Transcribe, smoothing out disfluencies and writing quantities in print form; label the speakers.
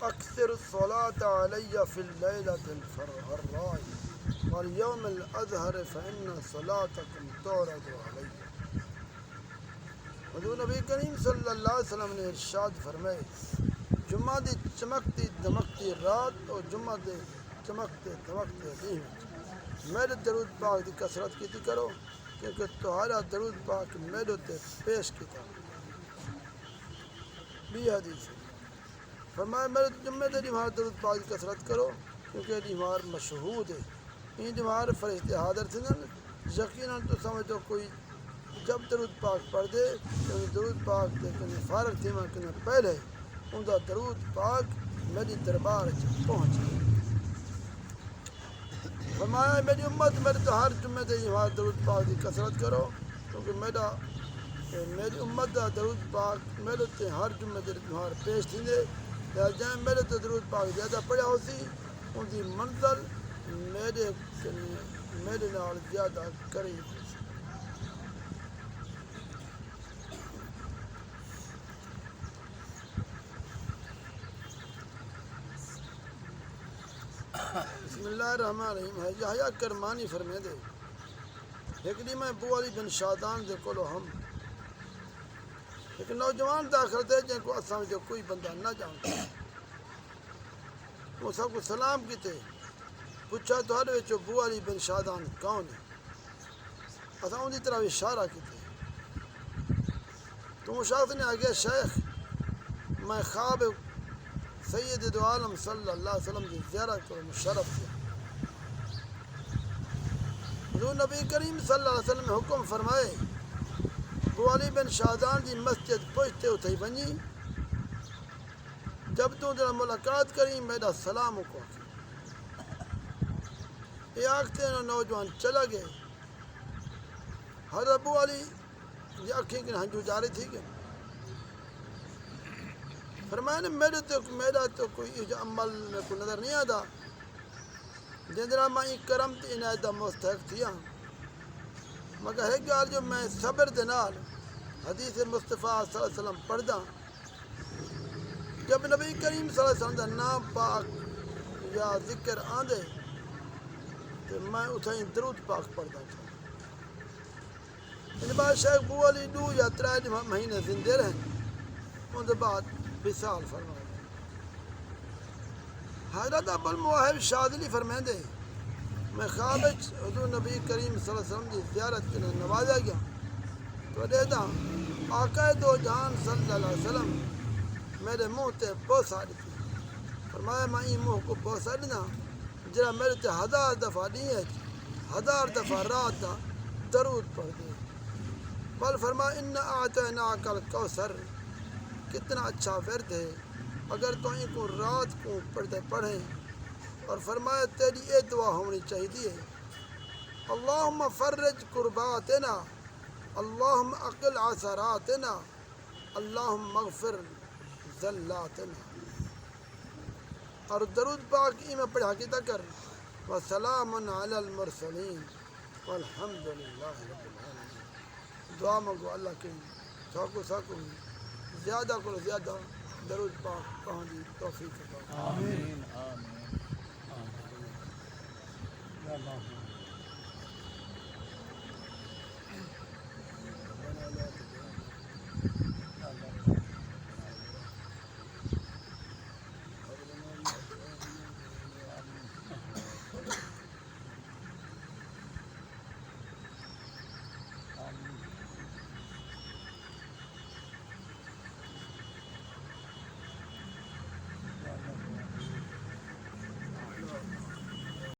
Speaker 1: اکثر الصلاۃ علی فی اللیلۃ الحراء والیوم الاظہر فإن صلاتکم تعرض علی۔ حضور نبی کریم صلی اللہ علیہ وسلم نے ارشاد فرمائے جمعہ دی چمکتی دمکتی رات اور جمعہ دے چمکتے دمکتے دن میرے درود پاک دی کثرت کیتی کرو کیونکہ تہارا درود پاک میرے تے پیش کیتا بھی حدیث ہے۔ فرمایا میرے جمعے دے دیوار درود پاک دی کثرت کرو کیونکہ دیوار مشہود ہے، این دیوار فرشتے حاضر تھے نا، یقیناً تو سمجھو کوئی جب درود پاک پڑھ دے تو درود پاک دے کنے فارغ تھی میں کنے پہلے ان دا درود پاک میری دربار پہنچ گئے۔ فرمایا میری امت میرے تو ہر جمعے دے دیوار درود پاک دی کثرت کرو کیونکہ میری امت دا درود پاک میرے تے ہر جمعے دے دیوار پیش تھی دے جائیں میرے تے درود پاک زیادہ پڑھا ہو سی ان دی منزل میرے نال زیادہ قریب ہو سی۔ بسم اللہ الرحمن الرحیم ہے یحییٰ کرمانی فرمے دے ایک دی میں ابو علی بن شادان دے کولو ہم ایک نوجوان داخل دے جن کو اساں جو کوئی بندہ نہ جانتا وہ سب کو سلام کیتے پوچھا تو ہر وچ ابو علی بن شادان کون ہے؟ اساں ان دی طرف اشارہ کیتے تو شخص نے آگے شیخ میں خواب سید دو عالم صلی اللہ علیہ وسلم کی زیارت کو مشرف کیا۔ حضور نبی کریم صلی اللہ علیہ وسلم نے حکم فرمائے ابو علی بن شادان دی مسجد پہنچتے اتھائی بنی جب تو جنہا ملاقات کریں میرا سلام کو یہ آگتے ہیں نوجوان چلا گئے۔ حضرت ابو علی یہ آنکھیں کہ ہنجو جا رہی تھی کہ فرمایا نے میرا تو کوئی عمل میں کو نظر نہیں آتا جندرا میں کرم تے عنایت دا مستحق تھیا مگر ہے گال جو میں صبر دے نال حدیث مصطفیٰ صلی اللہ علیہ وسلم پڑھدا جب نبی کریم صلی اللہ علیہ وسلم دا نام پاک یا ذکر آندے تو میں اتھائیں درود پاک پڑھدا تھا۔ ان بعد شیخ ابو علی 2 یا 3 مہینے زندے رہے ان کے بعد وصال فرمائے۔ حضرت ابو المواہب شاذلی فرمائے میں خواب حضور نبی کریم صلی اللہ علیہ وسلم کی زیارت کے نوازا گیا تو دیتا آقا دو جہان صلی اللہ علیہ وسلم میرے منہ تے بوسا دیتی فرمایا میں این منہ کو بوسا دینا جرا میرے تے 1000 دفعہ نہیں ہے 1000 دفعہ رات دا درود پڑھ دے بل فرمایا ان اعطیناک الکوثر کتنا اچھا ورد ہے اگر تو ان کو رات کو پڑھیں اور فرمایا تیری یہ دعا ہونی چاہیے اللہم فرج کرباتنا اللہم اقل عثراتنا اللہم مغفر ذلاتنا اور درود پاک میں پڑھا کے تکر وسلام علی المرسلین والحمدللہ رب العالمین۔ دعا مانگو اللہ کے ساکو زیادہ کو زیادہ درود پاک پہنچی توفیق عطا۔
Speaker 2: آمین آمین آمین۔